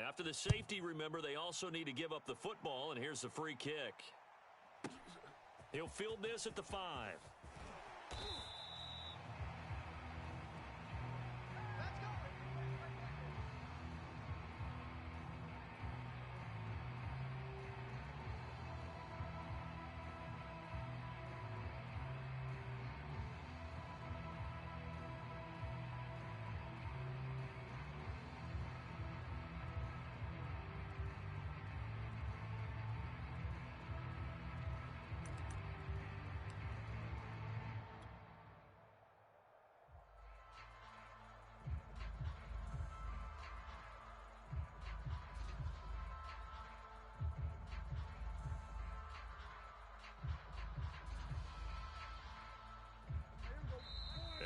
After the safety, remember, they also need to give up the football, and here's the free kick. He'll field this at the 5.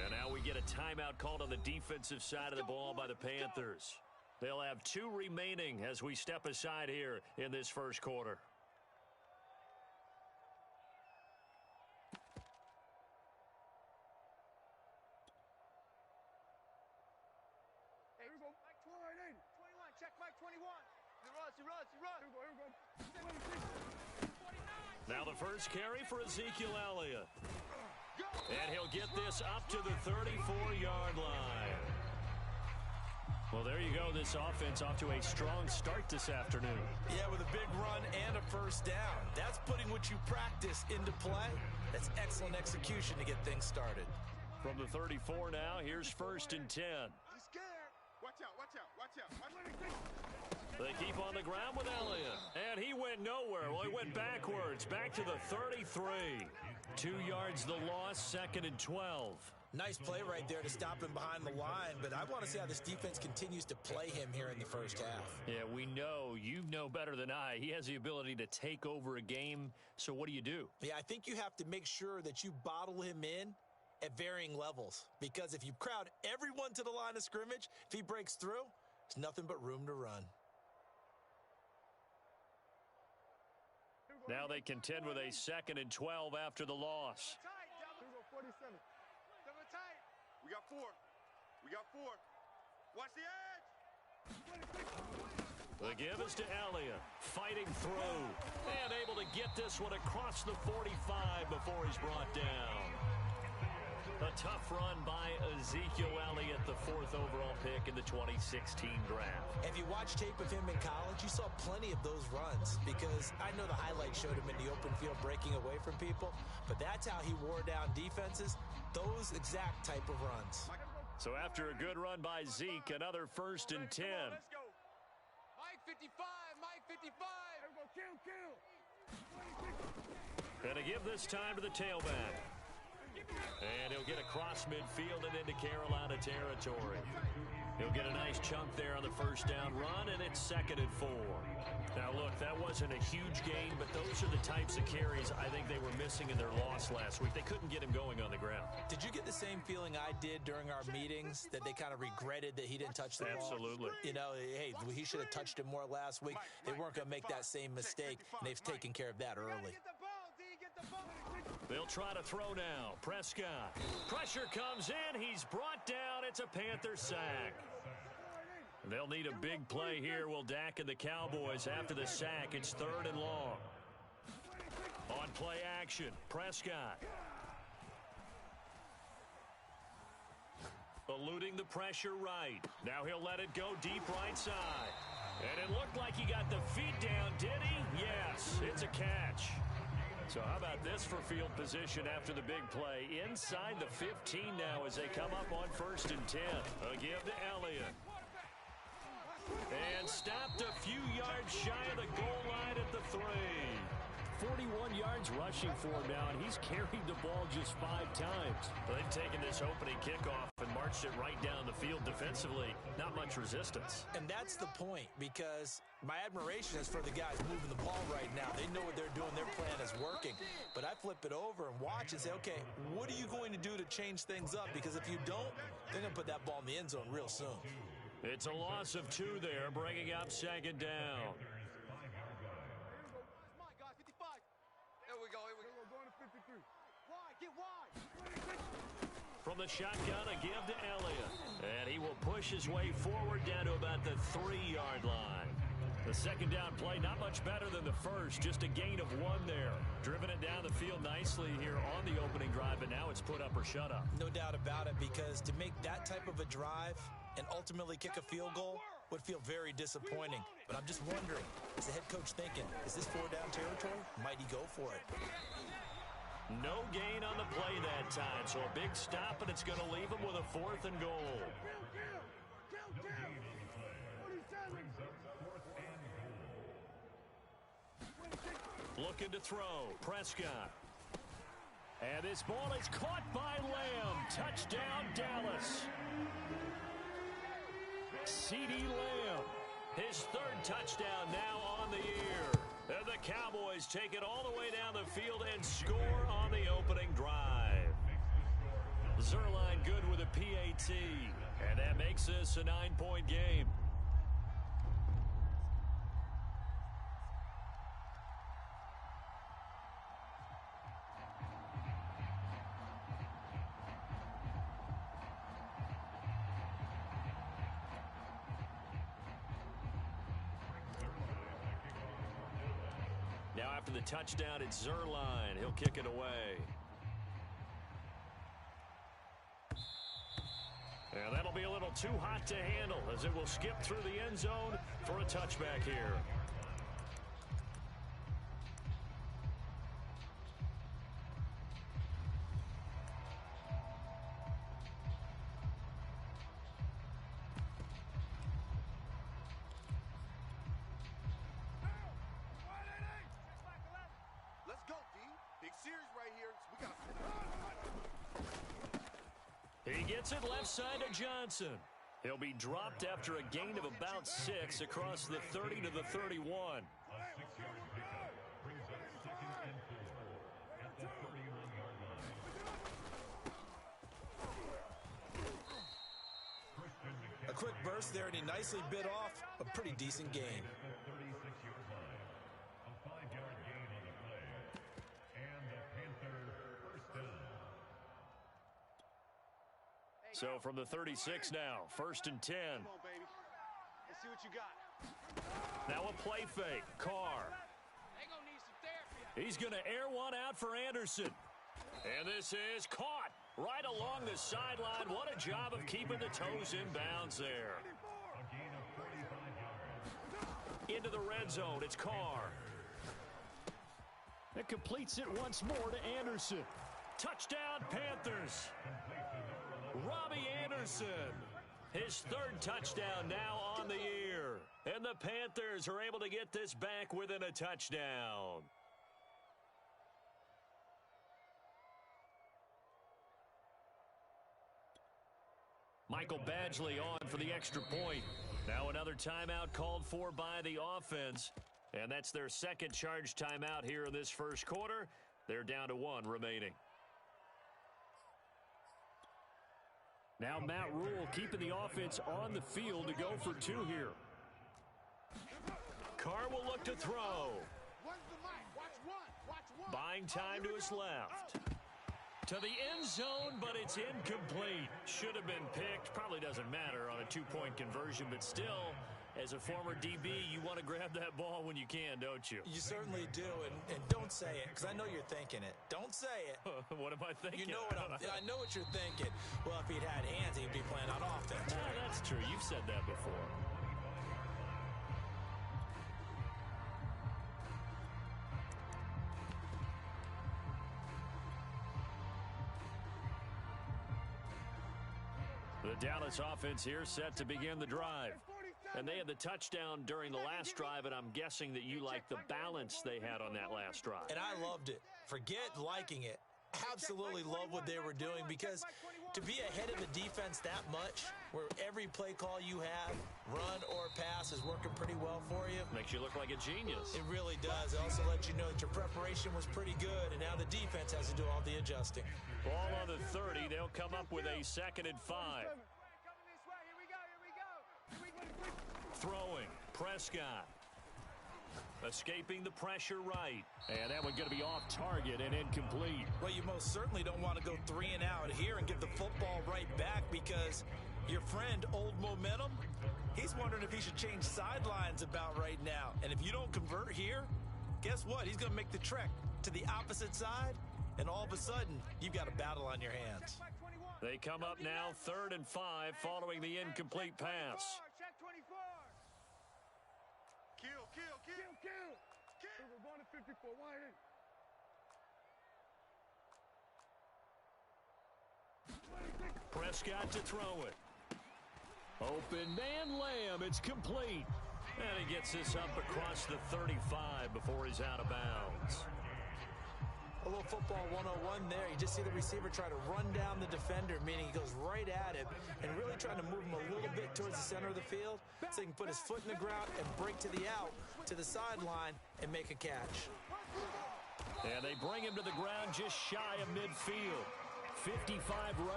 And now we get a timeout called on the defensive side of the ball by the Panthers. They'll have 2 remaining as we step aside here in this first quarter. Hey, here we go. Mike 21, check Mike 21. He runs. Here we go. Now the first carry for Ezekiel Elliott. And he'll get this up to the 34-yard line. Well, there you go. This offense off to a strong start this afternoon. Yeah, with a big run and a first down. That's putting what you practice into play. That's excellent execution to get things started. From the 34 now, here's 1st and 10. He's scared. Watch out. They keep on the ground with Elliott. And he went nowhere. Well, he went backwards, back to the 33. 2 yards the loss, 2nd and 12. Nice play right there to stop him behind the line, but I want to see how this defense continues to play him here in the first half. Yeah, we know. You know better than I. He has the ability to take over a game, so what do? Yeah, I think you have to make sure that you bottle him in at varying levels, because if you crowd everyone to the line of scrimmage, if he breaks through, there's nothing but room to run. Now they contend with a 2nd and 12 after the loss. 47. Double tight. We got 4. Watch the edge. The give is to Elliott, fighting through, and able to get this one across the 45 before he's brought down. A tough run by Ezekiel Elliott, the 4th overall pick in the 2016 draft. If you watch tape of him in college, you saw plenty of those runs, because I know the highlight showed him in the open field breaking away from people, but that's how he wore down defenses, those exact type of runs. So after a good run by Zeke, another 1st and 10. Let's go. Mike 55. Here we go. And to give this time to the tailback. And he'll get across midfield and into Carolina territory. He'll get a nice chunk there on the first down run, and it's 2nd and 4. Now, look, that wasn't a huge gain, but those are the types of carries I think they were missing in their loss last week. They couldn't get him going on the ground. Did you get the same feeling I did during our meetings, that they kind of regretted that he didn't touch the ball? Absolutely. You know, hey, he should have touched it more last week. They weren't going to make that same mistake, and they've taken care of that early. They'll try to throw now. Prescott. Pressure comes in. He's brought down. It's a Panther sack. They'll need a big play here, will Dak and the Cowboys. After the sack, it's 3rd and long. On play action, Prescott. Eluding the pressure right. Now he'll let it go deep right side. And it looked like he got the feet down, did he? Yes, it's a catch. So how about this for field position after the big play? Inside the 15 now as they come up on 1st and 10. A give to Elliott. And stopped a few yards shy of the goal line at the 3. 41 yards rushing for him now, and he's carried the ball just 5 times. Well, they've taken this opening kickoff and marched it right down the field defensively. Not much resistance. And that's the point, because my admiration is for the guys moving the ball right now. They know what they're doing. Their plan is working. But I flip it over and watch and say, okay, what are you going to do to change things up? Because if you don't, they're going to put that ball in the end zone real soon. It's a loss of 2 there, bringing up 2nd down. Here we go. Going to 53. Wide, get wide. From the shotgun, a give to Elliott. And he will push his way forward down to about the 3-yard line. The second down play, not much better than the first, just a gain of 1 there. Driven it down the field nicely here on the opening drive, but now it's put up or shut up. No doubt about it, because to make that type of a drive and ultimately kick a field goal would feel very disappointing. But I'm just wondering, is the head coach thinking, is this 4-down territory? Might he go for it? No gain on the play that time, so a big stop, and it's going to leave him with a 4th and goal. Looking to throw. Prescott. And this ball is caught by Lamb. Touchdown, Dallas. CeeDee Lamb. His 3rd touchdown now on the year. And the Cowboys take it all the way down the field and score on the opening drive. Zerline good with a PAT. And that makes this a 9-point game. Now after the touchdown, it's Zerline. He'll kick it away. And that'll be a little too hot to handle as it will skip through the end zone for a touchback here. He gets it left side to Johnson. He'll be dropped after a gain of about 6 across the 30 to the 31. A quick burst there, and he nicely bit off a pretty decent gain. So from the 36 now, 1st and 10. Come on, baby. Let's see what you got. Now a play fake. Carr. They gonna need some therapy. He's going to air one out for Anderson. And this is caught right along the sideline. What a job of keeping the toes in bounds there. Into the red zone, it's Carr. It completes it once more to Anderson. Touchdown, Panthers. Robbie Anderson, his 3rd touchdown now on the year. And the Panthers are able to get this back within a touchdown. Michael Badgley on for the extra point. Now another timeout called for by the offense. And that's their 2nd charge timeout here in this first quarter. They're down to 1 remaining. Now Matt Rule keeping the offense on the field to go for 2 here. Carr will look to throw. Buying time to his left. To the end zone, but it's incomplete. Should have been picked. Probably doesn't matter on a 2-point conversion, but still, as a former DB, you want to grab that ball when you can, don't you? You certainly do, and don't say it, because I know you're thinking it. Don't say it. What am I thinking? You know what I know what you're thinking. Well, if he'd had hands, he'd be playing on offense. Right? That's true. You've said that before. The Dallas offense here set to begin the drive. And they had the touchdown during the last drive, and I'm guessing that you like the balance they had on that last drive. And I loved it. Forget liking it. Absolutely love what they were doing, because to be ahead of the defense that much, where every play call you have, run or pass, is working pretty well for you. Makes you look like a genius. It really does. It also lets you know that your preparation was pretty good, and now the defense has to do all the adjusting. Ball on the 30. They'll come up with a 2nd and 5. Throwing. Prescott. Escaping the pressure right. And that one going to be off target and incomplete. Well, you most certainly don't want to go 3 and out here and give the football right back because your friend, Old Momentum, he's wondering if he should change sidelines about right now. And if you don't convert here, guess what? He's going to make the trek to the opposite side, and all of a sudden, you've got a battle on your hands. They come up now 3rd and 5 following the incomplete pass. Check 24. Kill. We're going to 54. Wide in. Prescott to throw it. Open man, Lamb. It's complete. And he gets this up across the 35 before he's out of bounds. A little football 101 there. You just see the receiver try to run down the defender, meaning he goes right at him and really trying to move him a little bit towards the center of the field so he can put his foot in the ground and break to the out, to the sideline, and make a catch. And they bring him to the ground just shy of midfield. 55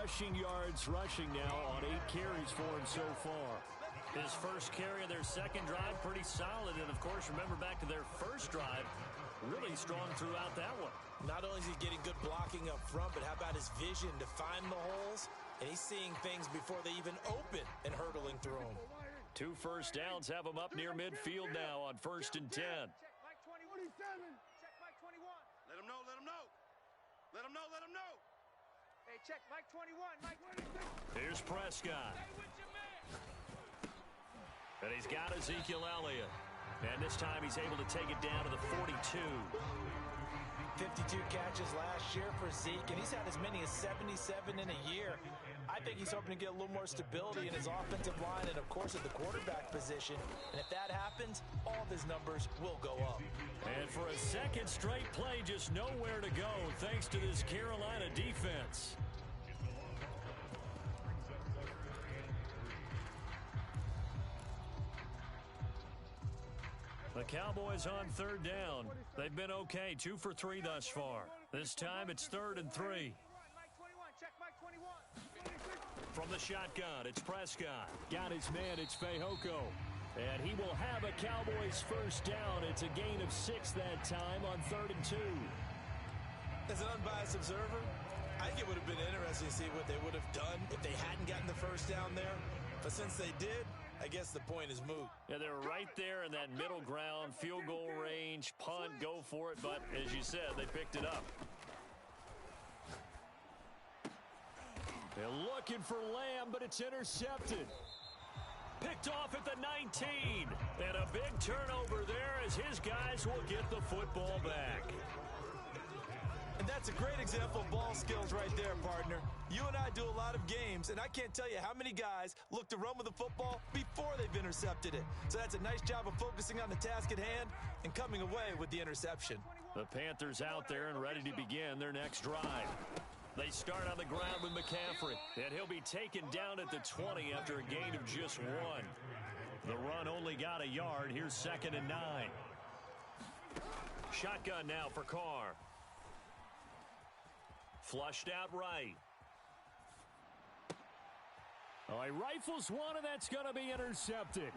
rushing yards rushing now on 8 carries for him so far. His first carry of their second drive, pretty solid. And, of course, remember back to their first drive, really strong throughout that one. Not only is he getting good blocking up front, but how about his vision to find the holes? And he's seeing things before they even open and hurdling through them. 2 first downs have him up near midfield now on 1st and 10. Check Mike 27. Check Mike 21. Let him know. Hey, check Mike 21. Mike 26. Here's Prescott. And he's got Ezekiel Elliott. And this time he's able to take it down to the 42. 52 catches last year for Zeke, and he's had as many as 77 in a year. I think he's hoping to get a little more stability in his offensive line and, of course, at the quarterback position. And if that happens, all of his numbers will go up. And for a second straight play, just nowhere to go thanks to this Carolina defense. The Cowboys on 3rd down. They've been okay, 2 for 3 thus far. This time it's 3rd and 3. Mike 21. Check Mike 21. From the shotgun, it's Prescott. Got his man, it's Fehoko. And he will have a Cowboys first down. It's a gain of 6 that time on 3rd and 2. As an unbiased observer, I think it would have been interesting to see what they would have done if they hadn't gotten the first down there. But since they did, I guess the point is moot. Yeah, they're right there in that middle ground, field goal range, punt, go for it. But as you said, they picked it up. They're looking for Lamb, but it's intercepted. Picked off at the 19. And a big turnover there as his guys will get the football back. And that's a great example of ball skills right there, partner. You and I do a lot of games, and I can't tell you how many guys look to run with the football before they've intercepted it. So that's a nice job of focusing on the task at hand and coming away with the interception. The Panthers out there and ready to begin their next drive. They start on the ground with McCaffrey, and he'll be taken down at the 20 after a gain of just 1. The run only got a yard. Here's 2nd and 9. Shotgun now for Carr. Flushed out right. Oh, he rifles one, and that's going to be intercepted.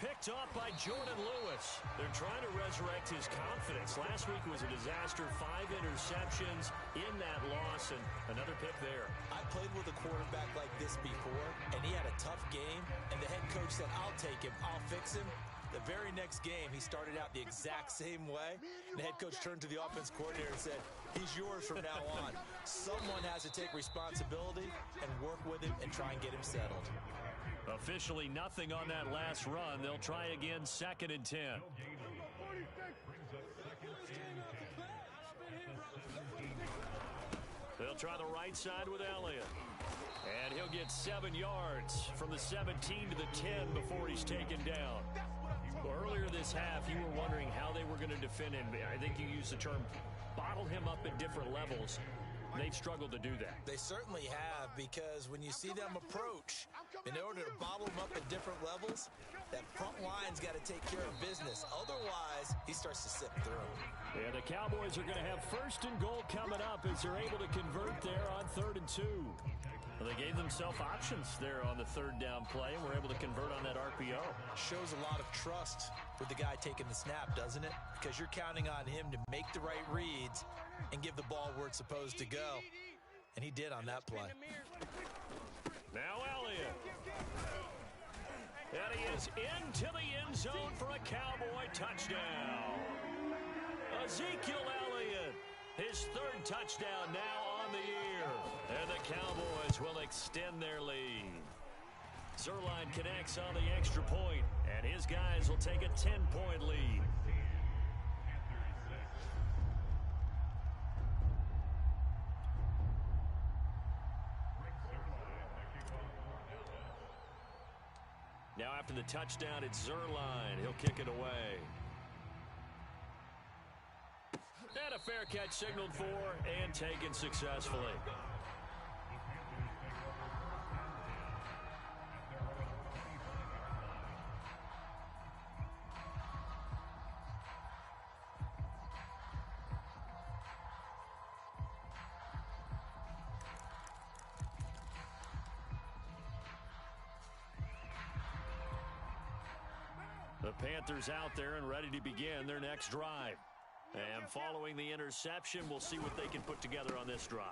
Picked off by Jordan Lewis. They're trying to resurrect his confidence. Last week was a disaster. 5 interceptions in that loss, and another pick there. I played with a quarterback like this before, and he had a tough game, and the head coach said, I'll take him, I'll fix him. The very next game, he started out the exact same way. The head coach turned to the offense coordinator and said, he's yours from now on. Someone has to take responsibility and work with him and try and get him settled. Officially nothing on that last run. They'll try again, 2nd and 10. They'll try the right side with Elliott. And he'll get 7 yards from the 17 to the 10 before he's taken down. Earlier this half, you were wondering how they were going to defend him. I think you used the term bottle him up at different levels. They've struggled to do that. They certainly have, because when you see them approach, in order to bottle them up at different levels, that front line's got to take care of business. Otherwise, he starts to slip through. Yeah, the Cowboys are going to have 1st and goal coming up as they're able to convert there on 3rd and 2. Well, they gave themselves options there on the 3rd down play and were able to convert on that RPO. Shows a lot of trust with the guy taking the snap, doesn't it? Because you're counting on him to make the right reads and give the ball where it's supposed to go. And he did on that play. Now Elliott. And he is into the end zone for a Cowboy touchdown. Ezekiel Elliott, his third touchdown now on the year. And the Cowboys will extend their lead. Zerline connects on the extra point, and his guys will take a 10-point lead. Now after the touchdown, it's Zerline. He'll kick it away. And a fair catch signaled for and taken successfully. The Panthers out there and ready to begin their next drive. And following the interception, we'll see what they can put together on this drive.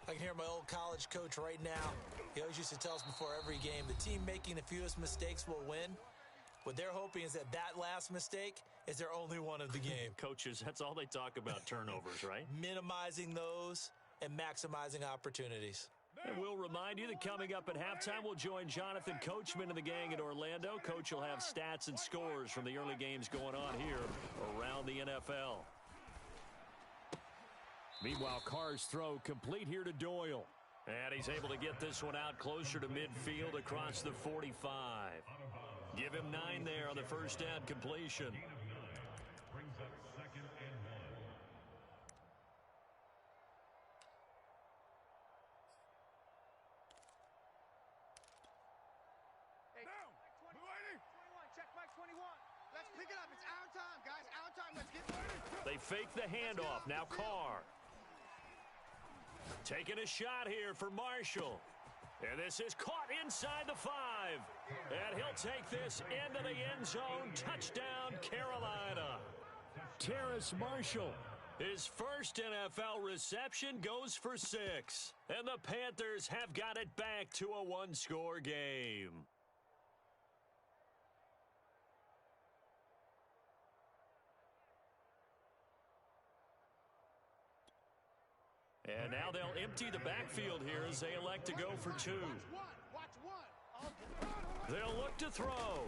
I can hear my old college coach right now. He always used to tell us before every game, the team making the fewest mistakes will win. What they're hoping is that last mistake is their only one of the game. Coaches, that's all they talk about, turnovers, right? Minimizing those and maximizing opportunities. And we'll remind you that coming up at halftime, we'll join Jonathan Coachman and the gang in Orlando. Coach will have stats and scores from the early games going on here around the NFL. Meanwhile, Carr's throw complete here to Doyle. And he's able to get this one out closer to midfield across the 45. Give him 9 there on the first down completion. They fake the handoff. Now Carr. Taking a shot here for Marshall. And this is caught inside the 5. And he'll take this into the end zone. Touchdown, Carolina. Terrace Marshall. His first NFL reception goes for 6. And the Panthers have got it back to a one-score game. And now they'll empty the backfield here as they elect to go for 2. They'll look to throw.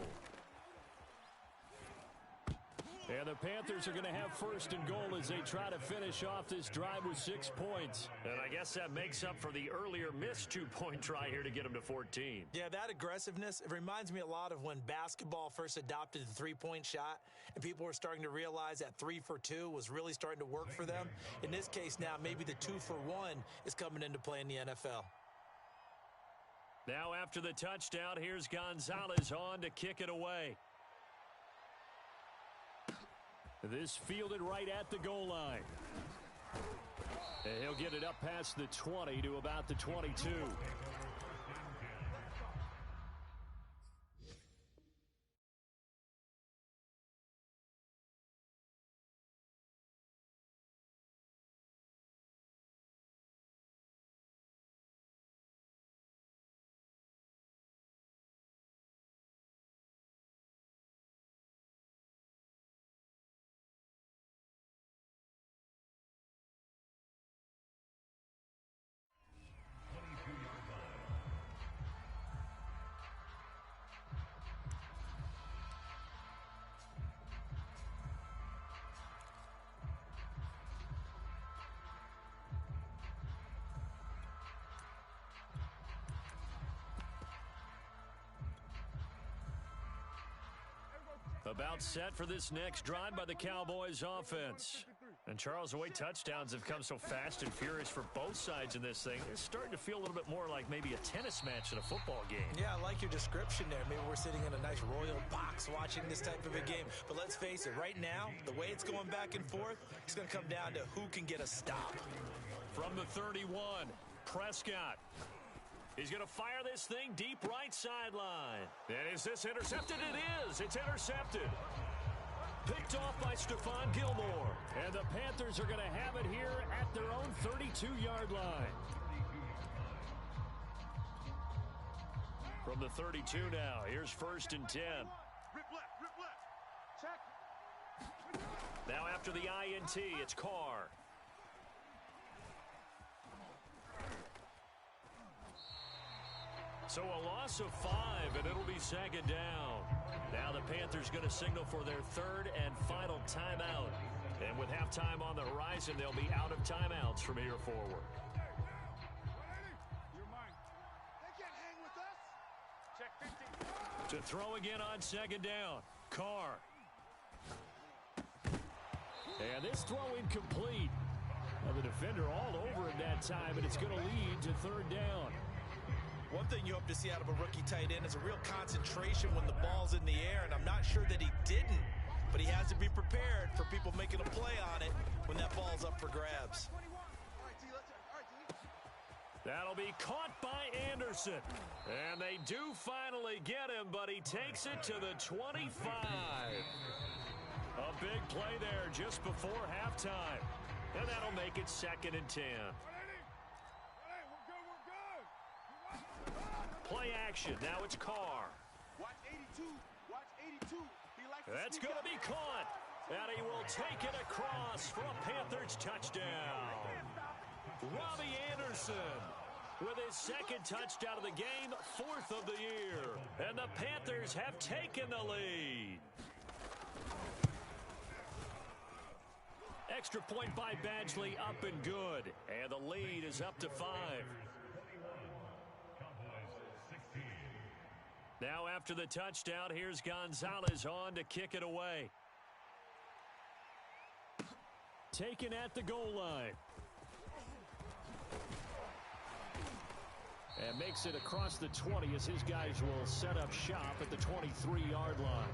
And the Panthers are going to have first and goal as they try to finish off this drive with 6 points. And I guess that makes up for the earlier missed 2-point try here to get them to 14. Yeah, that aggressiveness, it reminds me a lot of when basketball first adopted the three-point shot and people were starting to realize that 3 for 2 was really starting to work for them. In this case now, maybe the 2 for 1 is coming into play in the NFL. Now after the touchdown, here's Gonzalez on to kick it away. This fielded right at the goal line. And he'll get it up past the 20 to about the 22. About set for this next drive by the Cowboys offense. And Charles, the way touchdowns have come so fast and furious for both sides in this thing, it's starting to feel a little bit more like maybe a tennis match in a football game. Yeah, I like your description there. Maybe we're sitting in a nice royal box watching this type of a game. But let's face it, right now, the way it's going back and forth, it's going to come down to who can get a stop. From the 31, Prescott. He's going to fire this thing deep right sideline. And is this intercepted? It is. It's intercepted. Picked off by Stephon Gilmore. And the Panthers are going to have it here at their own 32-yard line. From the 32 now, here's 1st and 10. Rip left, rip left. Check. Now after the INT, it's Carr. So a loss of 5, and it'll be 2nd down. Now the Panthers going to signal for their 3rd and final timeout. And with halftime on the horizon, they'll be out of timeouts from here forward. You're mine. They can't hang with us. Check 50. To throw again on 2nd down. Carr. And this throw incomplete. Now the defender all over it that time, and it's going to lead to 3rd down. One thing you hope to see out of a rookie tight end is a real concentration when the ball's in the air, and I'm not sure that he didn't, but he has to be prepared for people making a play on it when that ball's up for grabs. All right, D, let's all right, D. That'll be caught by Anderson. And they do finally get him, but he takes it to the 25. A big play there just before halftime. And that'll make it 2nd and 10. Play action. Now it's Carr. Watch 82. Watch 82. He likes to That's sneak going to out. be caught. And he will take it across for a Panthers touchdown. Robbie Anderson with his 2nd touchdown of the game, 4th of the year. And the Panthers have taken the lead. Extra point by Badgley, up and good. And the lead is up to 5. Now after the touchdown, here's Gonzalez on to kick it away. Taken at the goal line. And makes it across the 20 as his guys will set up shop at the 23-yard line.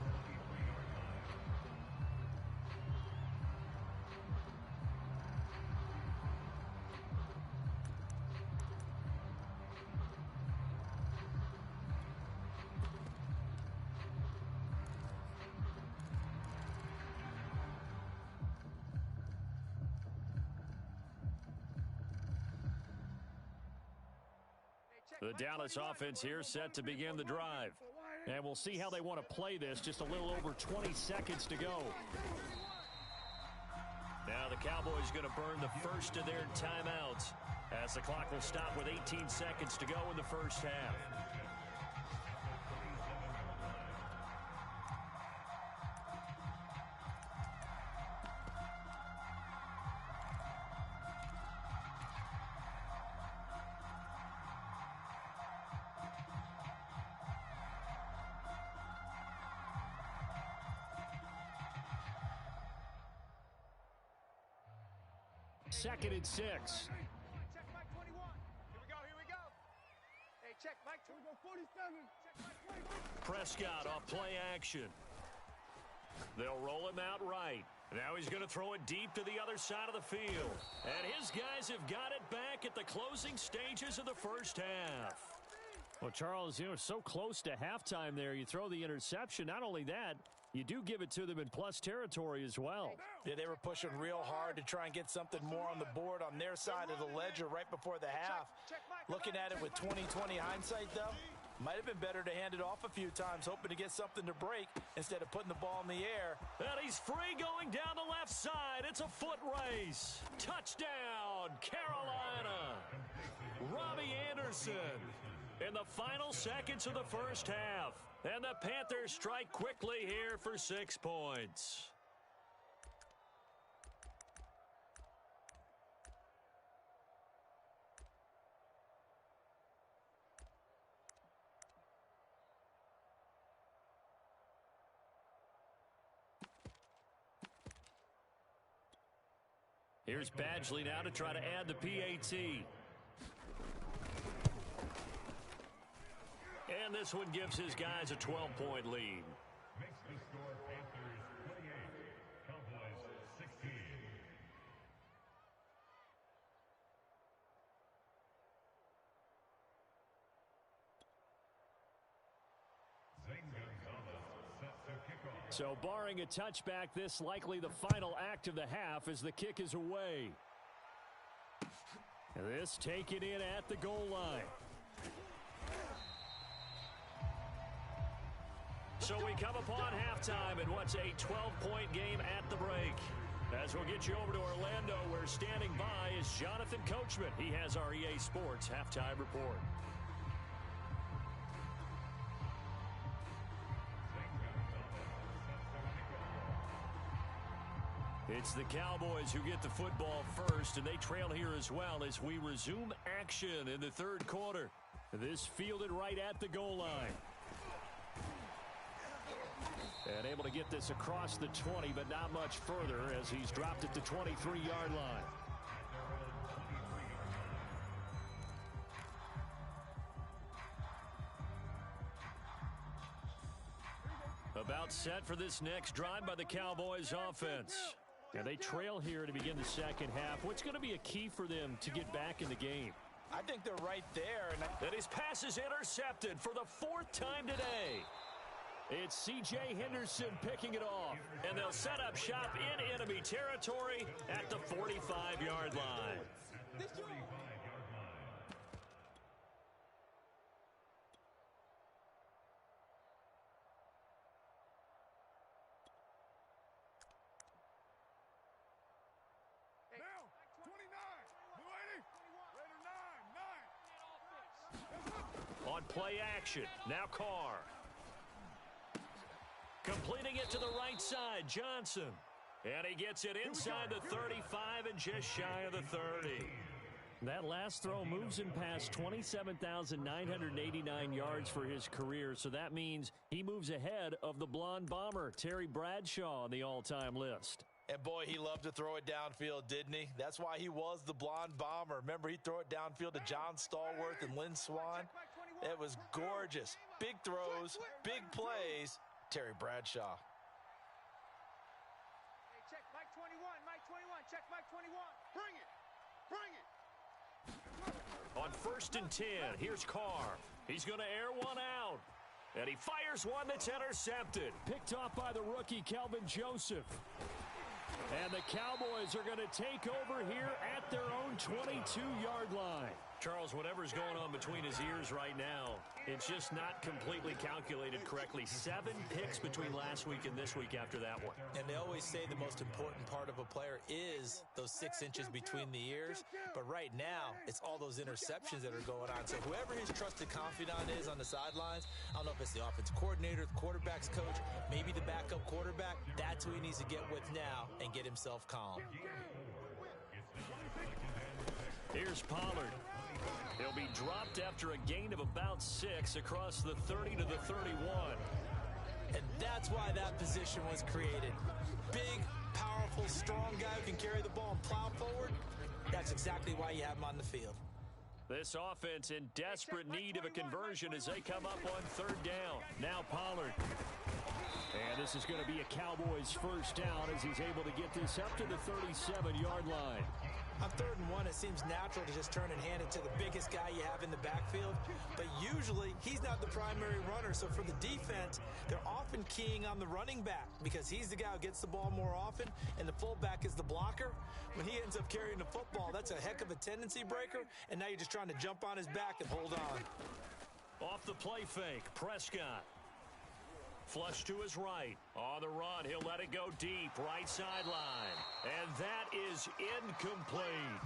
The Dallas offense here set to begin the drive. And we'll see how they want to play this. Just a little over 20 seconds to go. Now the Cowboys going to burn the first of their timeouts as the clock will stop with 18 seconds to go in the first half. Second and 6. Check Mike 21. Here we go, here we go. Hey, check Mike 47. Check Mike 20. Prescott off play action. They'll roll him out right. Now he's going to throw it deep to the other side of the field. And his guys have got it back at the closing stages of the first half. Well, Charles, you know, so close to halftime there. You throw the interception. Not only that, you do give it to them in plus territory as well. Yeah, they were pushing real hard to try and get something more on the board on their side of the ledger right before the half. Looking at it with 20/20 hindsight, though, might have been better to hand it off a few times, hoping to get something to break instead of putting the ball in the air. And he's free going down the left side. It's a foot race. Touchdown, Carolina. Robbie Anderson in the final seconds of the first half. And the Panthers strike quickly here for 6 points. Here's Badgley now to try to add the PAT. And this one gives his guys a 12-point lead. Makes the score Panthers 28, Cowboys 16. Zane Gonzalez set to kick off. So barring a touchback, this likely the final act of the half as the kick is away. This taken in at the goal line. So we come upon halftime in what's a 12-point game at the break. As we'll get you over to Orlando, where standing by is Jonathan Coachman. He has our EA Sports halftime report. It's the Cowboys who get the football first, and they trail here as well as we resume action in the third quarter. This fielded right at the goal line. And able to get this across the 20, but not much further as he's dropped at the 23-yard line. About set for this next drive by the Cowboys offense. And they trail here to begin the second half. What's going to be a key for them to get back in the game? I think they're right there. And his pass is intercepted for the fourth time today. It's C.J. Henderson picking it off. And they'll set up shop in enemy territory at the 45-yard line. On play action, now Carr. Completing it to the right side, Johnson. And he gets it inside the 35 and just shy of the 30. That last throw moves him past 27,989 yards for his career, so that means he moves ahead of the blonde bomber, Terry Bradshaw, on the all-time list. And boy, he loved to throw it downfield, didn't he? That's why he was the blonde bomber. Remember, he'd throw it downfield to John Stallworth and Lynn Swann. It was gorgeous. Big throws, big plays. Terry Bradshaw. Hey, check Mike 21, Mike 21, check Mike 21. Bring it, bring it. On 1st and 10, here's Carr. He's going to air one out. And he fires one that's intercepted. Picked off by the rookie, Kelvin Joseph. And the Cowboys are going to take over here at their own 22-yard line. Charles, whatever's going on between his ears right now, it's just not completely calculated correctly. 7 picks between last week and this week after that one. And they always say the most important part of a player is those 6 inches between the ears. But right now, it's all those interceptions that are going on. So whoever his trusted confidant is on the sidelines, I don't know if it's the offensive coordinator, the quarterback's coach, maybe the backup quarterback, that's who he needs to get with now and get himself calm. Here's Pollard. He'll be dropped after a gain of about 6 across the 30 to the 31. And that's why that position was created. Big, powerful, strong guy who can carry the ball and plow forward. That's exactly why you have him on the field. This offense in desperate need of a conversion as they come up on 3rd down. Now Pollard. And this is going to be a Cowboys first down as he's able to get this up to the 37-yard line. On 3rd and 1, it seems natural to just turn and hand it to the biggest guy you have in the backfield. But usually, he's not the primary runner. So for the defense, they're often keying on the running back because he's the guy who gets the ball more often, and the fullback is the blocker. When he ends up carrying the football, that's a heck of a tendency breaker, and now you're just trying to jump on his back and hold on. Off the play fake, Prescott. Flush to his right. On the run, he'll let it go deep, right sideline. And that is incomplete.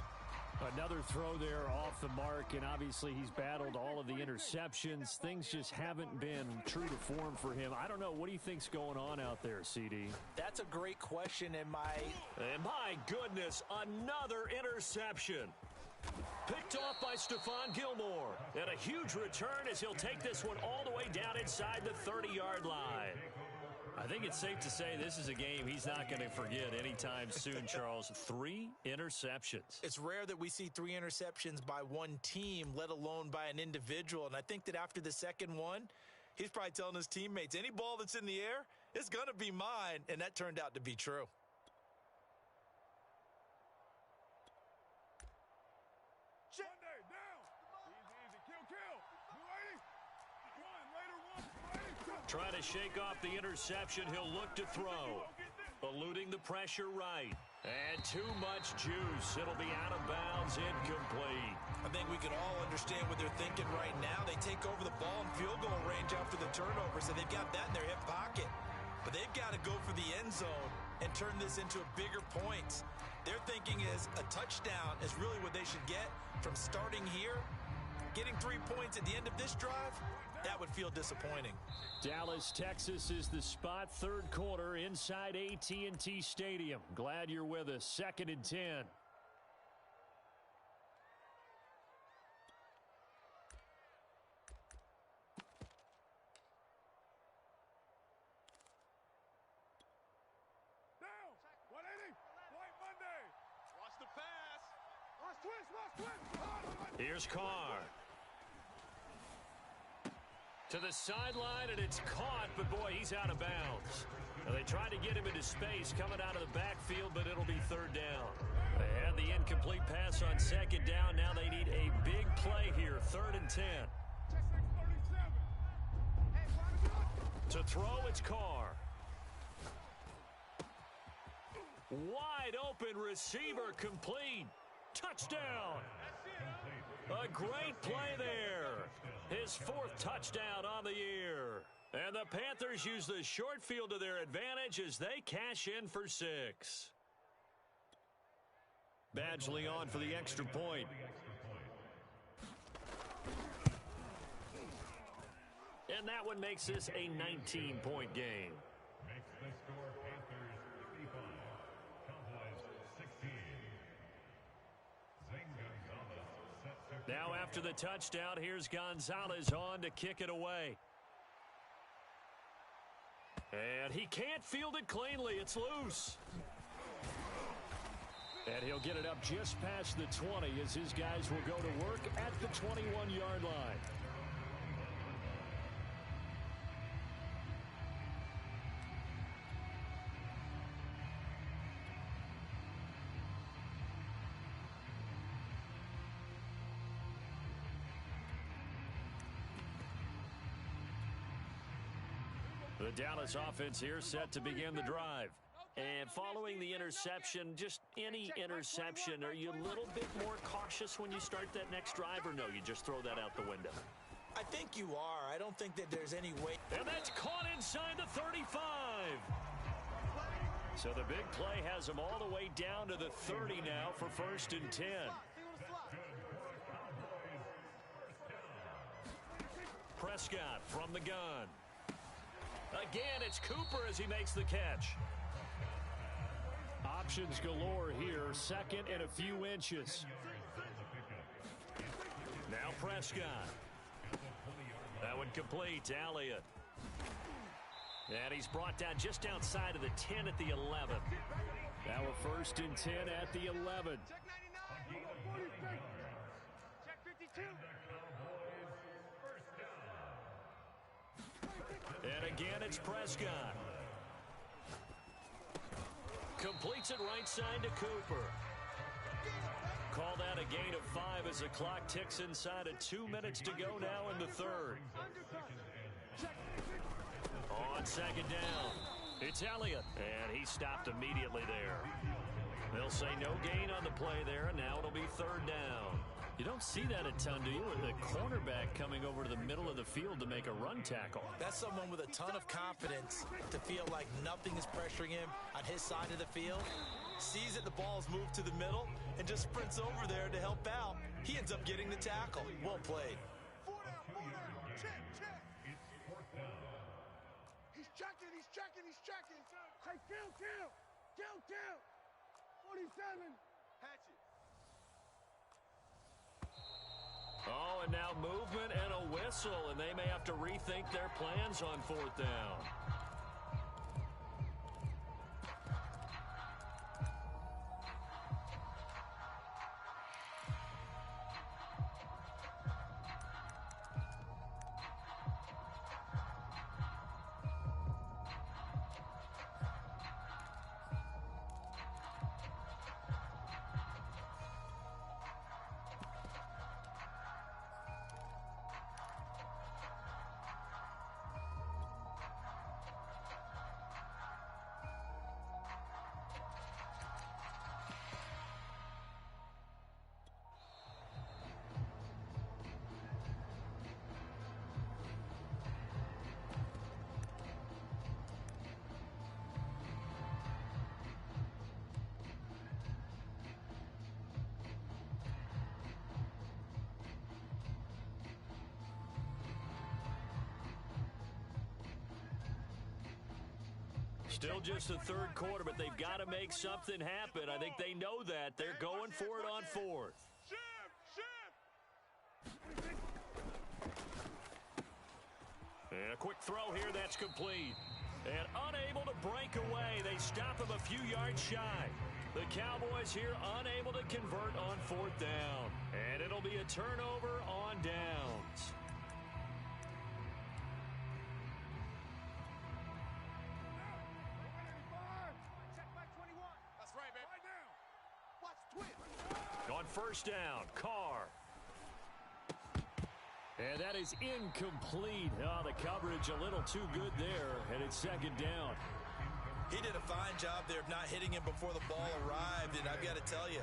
Another throw there off the mark, and obviously he's battled all of the interceptions. Things just haven't been true to form for him. I don't know. What do you think's going on out there, CD? That's a great question, and my goodness, another interception. Picked off by Stephon Gilmore. And a huge return as he'll take this one all the way down inside the 30-yard line. I think it's safe to say this is a game he's not going to forget anytime soon, Charles. 3 interceptions. It's rare that we see 3 interceptions by one team, let alone by an individual. And I think that after the second one, he's probably telling his teammates, any ball that's in the air, it's going to be mine. And that turned out to be true. Trying to shake off the interception, he'll look to throw. Eluding the pressure right. And too much juice. It'll be out of bounds, incomplete. I think we can all understand what they're thinking right now. They take yank over the ball in field goal range after the turnover, so they've got that in their hip pocket. But they've got to go for the end zone and turn this into bigger points. Their thinking is a touchdown is really what they should get from starting here. Getting 3 points at the end of this drive, that would feel disappointing. Dallas, Texas is the spot. Third quarter inside AT&T Stadium. Glad you're with us. 2nd and 10. Down. 180. White Monday. Watch the pass. Watch twist. Watch twist. Here's Carr. To the sideline, and it's caught, but boy, he's out of bounds. Now, they tried to get him into space coming out of the backfield, but it'll be 3rd down. They had the incomplete pass on 2nd down. Now they need a big play here, 3rd and 10. To throw, it's Carr. Wide open receiver, complete. Touchdown. A great play there. His 4th touchdown on the year. And the Panthers use the short field to their advantage as they cash in for 6. Badgley on for the extra point. And that one makes this a 19-point game. Makes the score Panthers 35, Cowboys 16. Zane Gonzalez set to Now after the touchdown, here's Gonzalez on to kick it away. And he can't field it cleanly. It's loose. And he'll get it up just past the 20 as his guys will go to work at the 21-yard line. The Dallas offense here set to begin the drive. And following the interception, just any interception, are you a little bit more cautious when you start that next drive, or no, you just throw that out the window? I think you are. I don't think that there's any way. And that's caught inside the 35. So the big play has him all the way down to the 30 now for 1st and 10. Prescott from the gun. Again, it's Cooper as he makes the catch. Options galore here. 2nd and a few inches. Now Prescott. That one complete. Elliott. And he's brought down just outside of the 10 at the 11. Now a 1st and 10 at the 11. Check 99. Check 52. And again, it's Prescott. Completes it right side to Cooper. Call that a gain of 5 as the clock ticks inside of 2 minutes to go now in the 3rd. On 2nd down, it's Elliott, and he stopped immediately there. They'll say no gain on the play there, and now it'll be 3rd down. You don't see that a ton, do you? With the cornerback coming over to the middle of the field to make a run tackle. That's someone with a ton of confidence to feel like nothing is pressuring him on his side of the field. Sees that the ball's moved to the middle and just sprints over there to help out. He ends up getting the tackle. Well played. 4 down. Check. He's checking. Hey, kill. 47. Hatchet. Oh, and now movement and a whistle, and they may have to rethink their plans on 4th down. Still just the third quarter, but they've got to make something happen. I think they know that. They're going for it on fourth. And a quick throw here, that's complete. And unable to break away. They stop him a few yards shy. The Cowboys here unable to convert on fourth down. And it'll be a turnover on downs. On first down, Carr. And that is incomplete. Oh, the coverage a little too good there, and it's second down. He did a fine job there of not hitting him before the ball arrived, and I've got to tell you,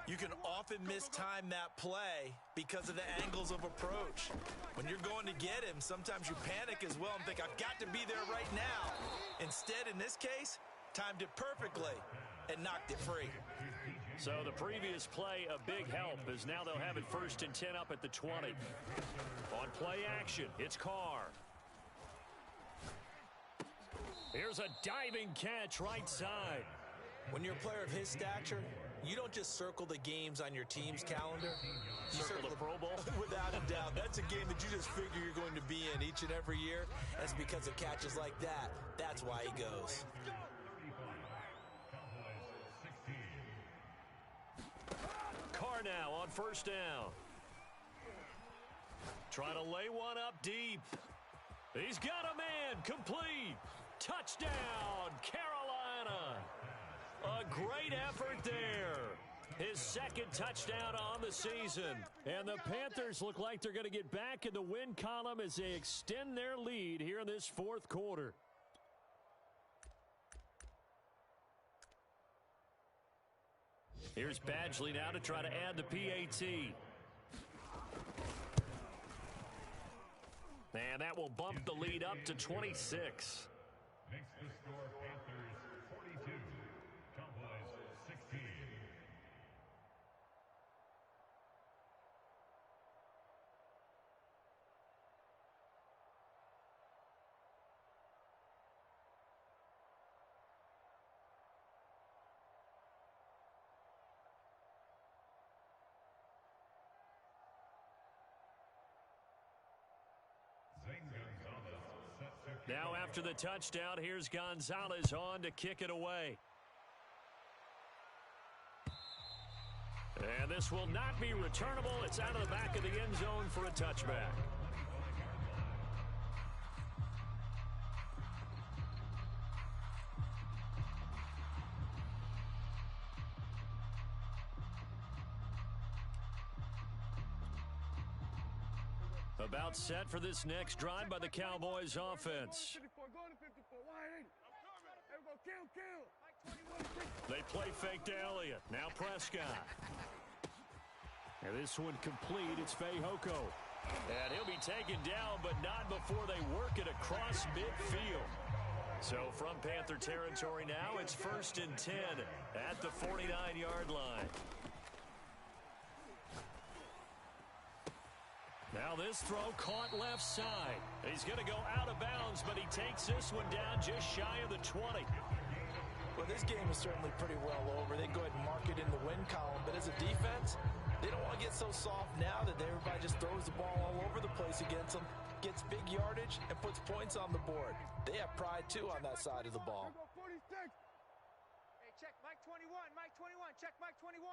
you can often mistime that play because of the angles of approach. When you're going to get him, sometimes you panic as well and think, I've got to be there right now. Instead, in this case, timed it perfectly and knocked it free. So the previous play, a big help, as now they'll have it 1st and 10 up at the 20. On play action, it's Carr. Here's a diving catch right side. When you're a player of his stature, you don't just circle the games on your team's calendar. You circle the Pro Bowl? Without a doubt. That's a game that you just figure you're going to be in each and every year. That's because of catches like that. That's why he goes. Carr now on first down. Trying to lay one up deep. He's got a man. Complete. Touchdown, Carolina. A great effort there. His second touchdown on the season. And the Panthers look like they're going to get back in the win column as they extend their lead here in this fourth quarter. Here's Badgley now to try to add the PAT. And that will bump the lead up to 26. Makes the score Panthers 42, Cowboys 16. Now after the touchdown, here's Gonzalez on to kick it away. And this will not be returnable. It's out of the back of the end zone for a touchback. About set for this next drive by the Cowboys offense. They play fake to Elliott. Now Prescott. And this one complete. It's Fehoko. And he'll be taken down, but not before they work it across midfield. So from Panther territory now, it's 1st and 10 at the 49-yard line. Now this throw caught left side. He's going to go out of bounds, but he takes this one down just shy of the 20. Well, this game is certainly pretty well over. They go ahead and mark it in the win column. But as a defense, they don't want to get so soft now that everybody just throws the ball all over the place against them, gets big yardage, and puts points on the board. They have pride, too, on that side of the ball. Hey, check Mike 21, Mike 21, check Mike 21.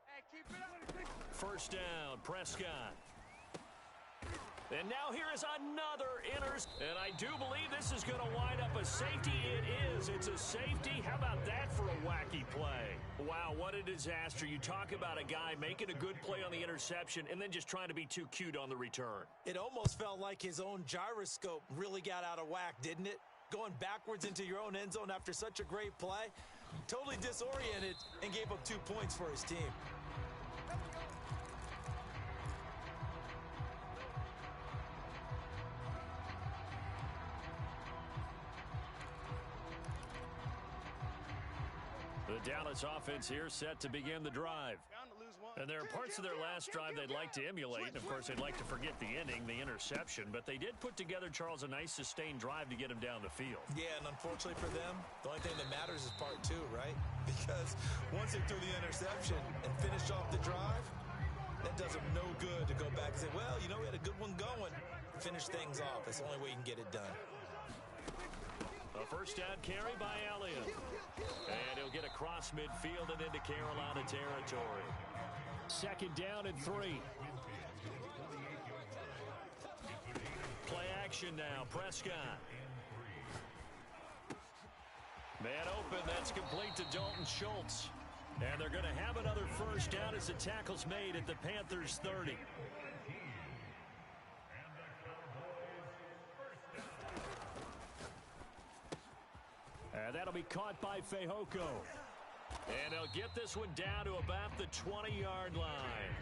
Hey, keep it up. First down, Prescott. And now here is another and I do believe this is going to wind up a safety. It is. It's a safety. How about that for a wacky play? Wow, what a disaster. You talk about a guy making a good play on the interception and then just trying to be too cute on the return. It almost felt like his own gyroscope really got out of whack, didn't it? Going backwards into your own end zone after such a great play. Totally disoriented and gave up 2 points for his team. The Dallas offense here set to begin the drive. Bound to lose one. And there are parts of their last drive they'd like to emulate. And, of course, they'd like to forget the ending, the interception. But they did put together, Charles, a nice sustained drive to get him down the field. Yeah, and unfortunately for them, the only thing that matters is part two, right? Because once they threw the interception and finished off the drive, that does them no good to go back and say, well, you know, we had a good one going. Finish things off. That's the only way you can get it done. A first down carry by Elliott. And he'll get across midfield and into Carolina territory. Second down and 3. Play action now. Prescott. Man open. That's complete to Dalton Schultz. And they're going to have another first down as the tackle's made at the Panthers' 30. And that'll be caught by Fehoko. And they'll get this one down to about the 20-yard line.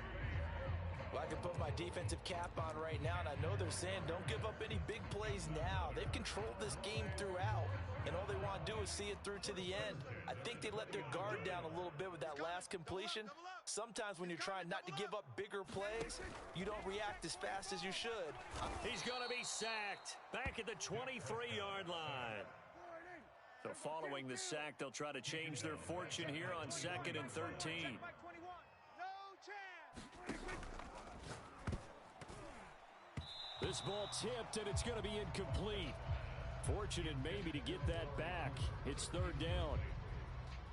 Well, I can put my defensive cap on right now, and I know they're saying don't give up any big plays now. They've controlled this game throughout, and all they want to do is see it through to the end. I think they let their guard down a little bit with that last completion. Sometimes when you're trying not to give up bigger plays, you don't react as fast as you should. He's going to be sacked back at the 23-yard line. So following the sack, they'll try to change their fortune here on 2nd and 13. This ball tipped, and it's going to be incomplete. Fortunate maybe to get that back. It's 3rd down.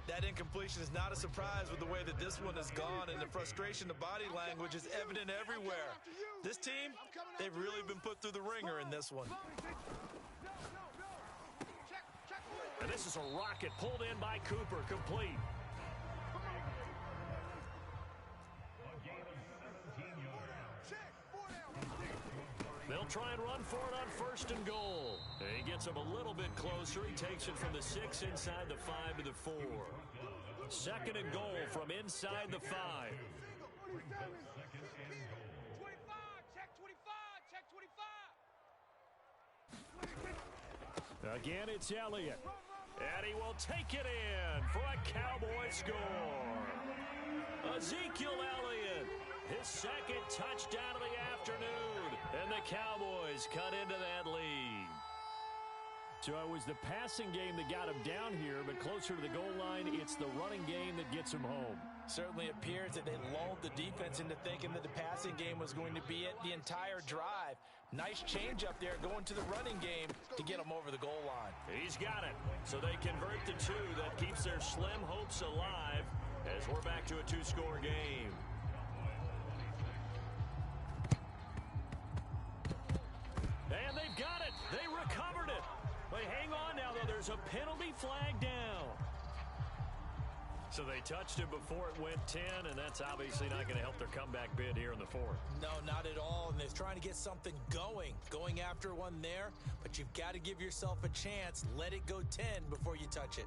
That incompletion is not a surprise with the way that this one has gone, and the frustration, the body language is evident everywhere. This team, they've really been put through the ringer in this one. And this is a rocket pulled in by Cooper, complete. They'll try and run for it on 1st and goal. He gets him a little bit closer. He takes it from the 6 inside the 5 to the 4. 2nd and goal from inside the 5. 25, check 25, check 25. Again, it's Elliott. And he will take it in for a Cowboy score. Ezekiel Elliott, his 2nd touchdown of the afternoon. And the Cowboys cut into that lead. So it was the passing game that got him down here, but closer to the goal line, it's the running game that gets him home. Certainly appears that they lulled the defense into thinking that the passing game was going to be it the entire drive. Nice change up there going to the running game to get them over the goal line. He's got it. So they convert the 2. That keeps their slim hopes alive as we're back to a 2-score game. And they've got it. They recovered it. But hang on now, though. There's a penalty flag down. So they touched it before it went 10, and that's obviously not going to help their comeback bid here in the 4th. No, not at all. And they're trying to get something going after one there. But you've got to give yourself a chance. Let it go 10 before you touch it.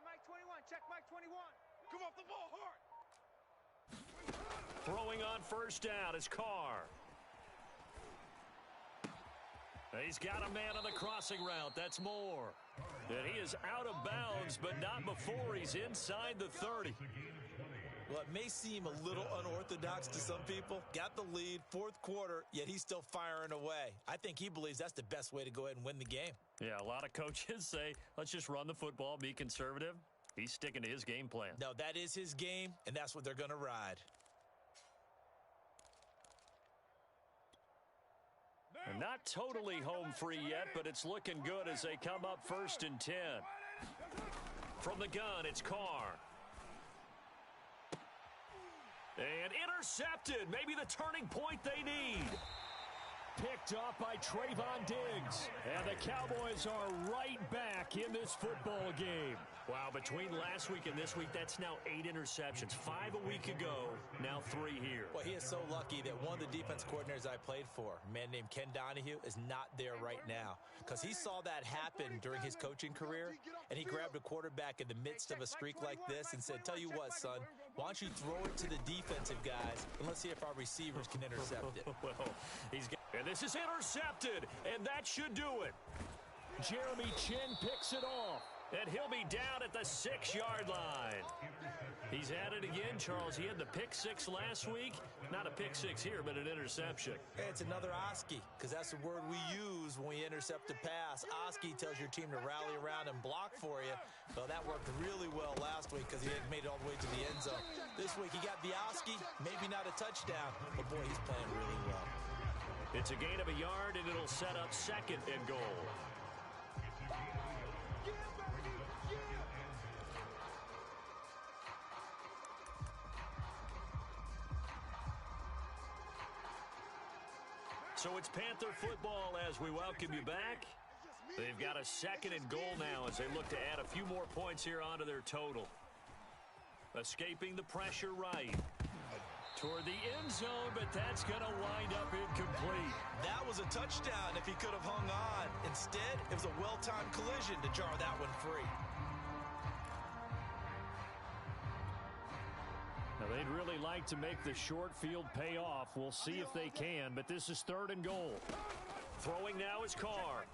Mike 21, check Mike 21. Come off the ball hard. Throwing on 1st down is Carr. He's got a man on the crossing route. That's Moore. And he is out of bounds, but not before he's inside the 30. Well, it may seem a little unorthodox to some people. Got the lead, 4th quarter, yet he's still firing away. I think he believes that's the best way to go ahead and win the game. Yeah, a lot of coaches say, let's just run the football, be conservative. He's sticking to his game plan. No, that is his game, and that's what they're going to ride. And not totally home free yet, but it's looking good as they come up 1st and 10. From the gun, it's Carr. And intercepted. Maybe the turning point they need. Picked off by Trayvon Diggs. And the Cowboys are right back in this football game. Wow, between last week and this week, that's now 8 interceptions. 5 a week ago, now 3 here. Well, he is so lucky that one of the defense coordinators I played for, a man named Ken Donahue, is not there right now. Because he saw that happen during his coaching career, and he grabbed a quarterback in the midst of a streak like this and said, tell you what, son, why don't you throw it to the defensive guys, and let's see if our receivers can intercept it. Well, and this is intercepted, and that should do it. Jeremy Chin picks it off, and he'll be down at the 6-yard line. He's at it again, Charles. He had the pick 6 last week. Not a pick 6 here, but an interception. It's another Oski, because that's the word we use when we intercept a pass. Oski tells your team to rally around and block for you. Well, that worked really well last week because he had made it all the way to the end zone. This week he got the Oski, maybe not a touchdown, but boy, he's playing really well. It's a gain of a yard, and it'll set up 2nd and goal. So it's Panther football as we welcome you back. They've got a 2nd and goal now as they look to add a few more points here onto their total. Escaping the pressure right. Toward the end zone, but that's going to wind up incomplete. That was a touchdown if he could have hung on. Instead, it was a well-timed collision to jar that one free. Now, they'd really like to make the short field pay off. We'll see if they can, but this is 3rd and goal. Throwing now is Carr.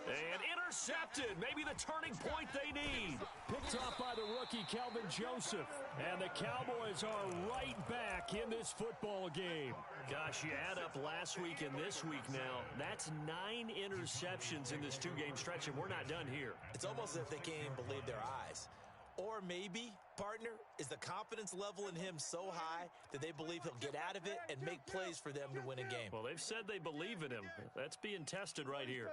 And intercepted. Maybe the turning point they need. Picked off by the rookie, Kelvin Joseph. And the Cowboys are right back in this football game. Gosh, you add up last week and this week now. That's 9 interceptions in this 2-game stretch, and we're not done here. It's almost as if they can't even believe their eyes. Or maybe, partner, is the confidence level in him so high that they believe he'll get out of it and make plays for them to win a game. Well, they've said they believe in him. That's being tested right here.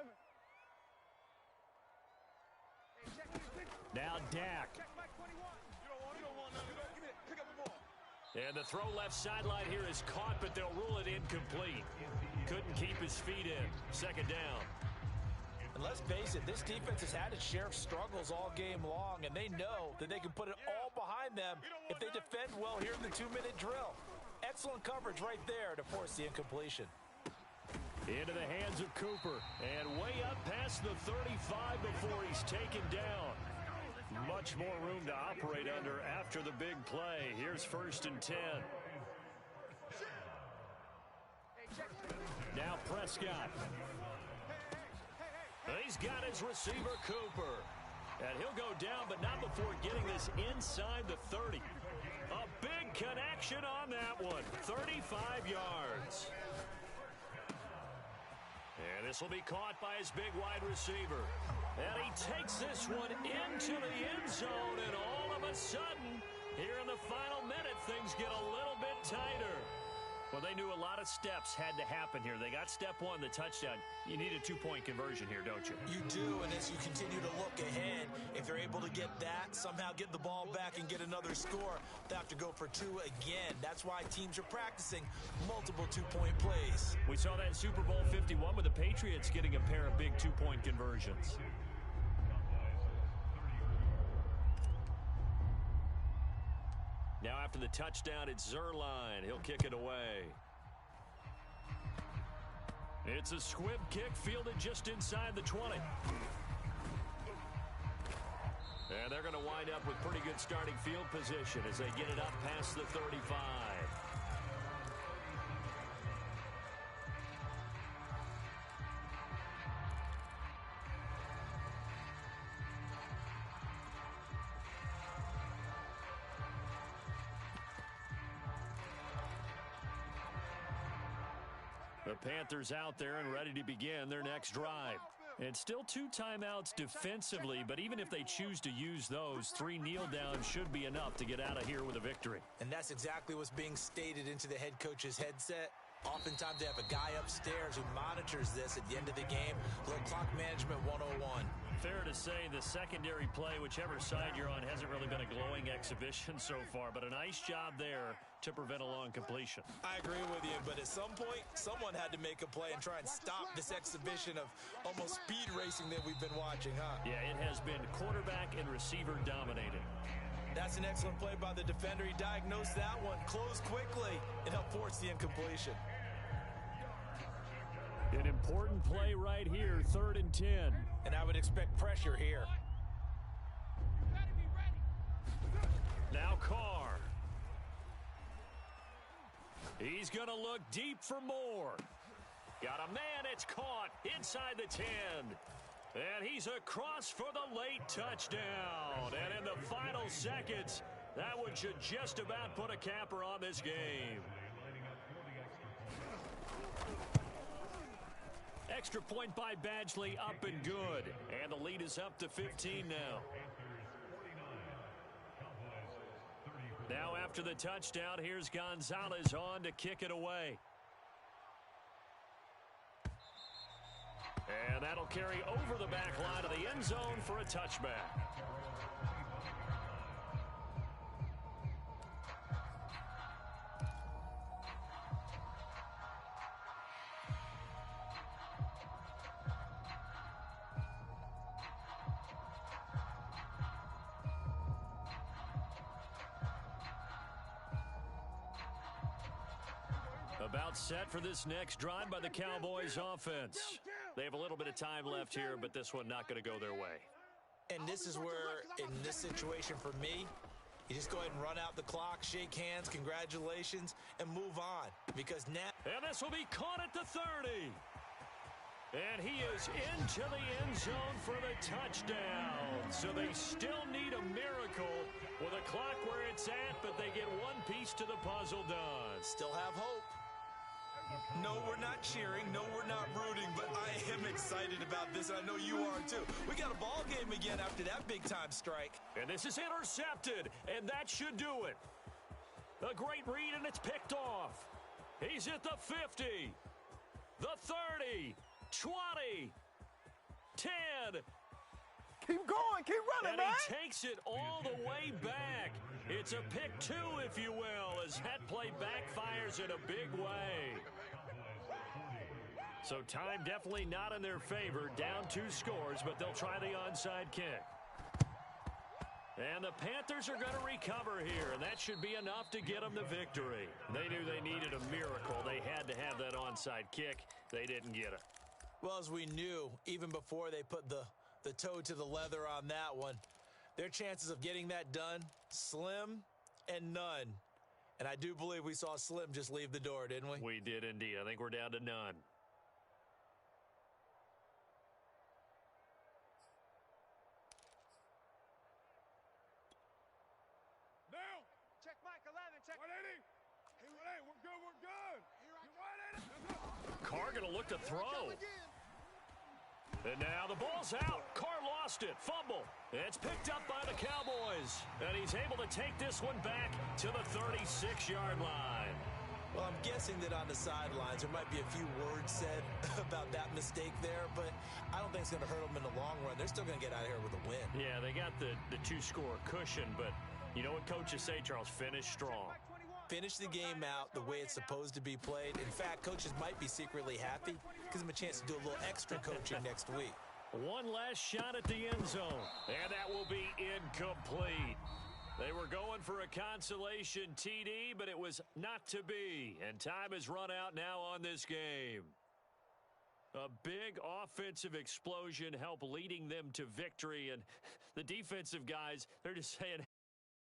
Now Dak. And the throw left sideline here is caught, but they'll rule it incomplete. Couldn't keep his feet in. 2nd down. And let's face it, this defense has had its share of struggles all game long, and they know that they can put it all behind them if they defend well here in the 2-minute drill. Excellent coverage right there to force the incompletion. Into the hands of Cooper, and way up past the 35 before he's taken down. Much more room to operate under after the big play. Here's 1st and 10. Now Prescott. He's got his receiver, Cooper. And he'll go down, but not before getting this inside the 30. A big connection on that one. 35 yards. And this will be caught by his big wide receiver. And he takes this one into the end zone, and all of a sudden, here in the final minute, things get a little bit tighter. Well, they knew a lot of steps had to happen here. They got step 1, the touchdown. You need a 2-point conversion here, don't you? You do, and as you continue to look ahead, if they're able to get that, somehow get the ball back and get another score, they have to go for 2 again. That's why teams are practicing multiple 2-point plays. We saw that in Super Bowl 51 with the Patriots getting a pair of big 2-point conversions. Now after the touchdown, it's Zerline. He'll kick it away. It's a squib kick fielded just inside the 20. And they're going to wind up with pretty good starting field position as they get it up past the 35. The Panthers out there and ready to begin their next drive. And still 2 timeouts defensively, but even if they choose to use those, 3 kneel downs should be enough to get out of here with a victory. And that's exactly what's being stated into the head coach's headset. Oftentimes they have a guy upstairs who monitors this at the end of the game. Little clock management 101. Fair to say the secondary play, whichever side you're on, hasn't really been a glowing exhibition so far, but a nice job there to prevent a long completion. I agree with you, but at some point, someone had to make a play and try and stop this exhibition of almost speed racing that we've been watching, huh? Yeah, it has been quarterback and receiver dominated. That's an excellent play by the defender. He diagnosed that one, closed quickly, and helped force the incompletion. An important play right here, 3rd and 10. And I would expect pressure here. Now Carr. He's going to look deep for more. Got a man, it's caught inside the 10. And he's across for the late touchdown. And in the final seconds, that one should just about put a capper on this game. Extra point by Badgley, up and good. And the lead is up to 15 now. Now after the touchdown, here's Gonzalez on to kick it away. And that'll carry over the back line of the end zone for a touchback. About set for this next drive by the Cowboys offense. They have a little bit of time left here, but this one not going to go their way. And this is where, in this situation for me, you just go ahead and run out the clock, shake hands, congratulations, and move on. Because now... And this will be caught at the 30. And he is into the end zone for the touchdown. So they still need a miracle with a clock where it's at, but they get one piece to the puzzle done. Still have hope. No, we're not cheering. No, we're not rooting, but I am excited about this, and I know you are too. We got a ball game again after that big-time strike. And this is intercepted, and that should do it. A great read, and it's picked off. He's at the 50, the 30, 20, 10. Keep going, keep running, and man. He takes it all the way back. It's a pick 2, if you will, as that play backfires in a big way. So time definitely not in their favor. Down 2 scores, but they'll try the onside kick. And the Panthers are going to recover here, and that should be enough to get them the victory. They knew they needed a miracle. They had to have that onside kick. They didn't get it. Well, as we knew, even before they put the toe to the leather on that one, their chances of getting that done, slim and none. And I do believe we saw Slim just leave the door, didn't we? We did indeed. I think we're down to none. Now. Check Mike 11, check. 180. Hey, 180, we're good, we're good. You're 180. Carr going to look to throw. And now the ball's out. Carr lost it. Fumble. It's picked up by the Cowboys. And he's able to take this one back to the 36-yard line. Well, I'm guessing that on the sidelines there might be a few words said about that mistake there, but I don't think it's going to hurt them in the long run. They're still going to get out of here with a win. Yeah, they got the 2-score cushion, but you know what coaches say, Charles? Finish strong. Finish the game out the way it's supposed to be played. In fact, coaches might be secretly happy. Gives them a chance to do a little extra coaching next week. One last shot at the end zone, and that will be incomplete. They were going for a consolation TD, but it was not to be, and time has run out now on this game. A big offensive explosion helped leading them to victory, and the defensive guys, they're just saying,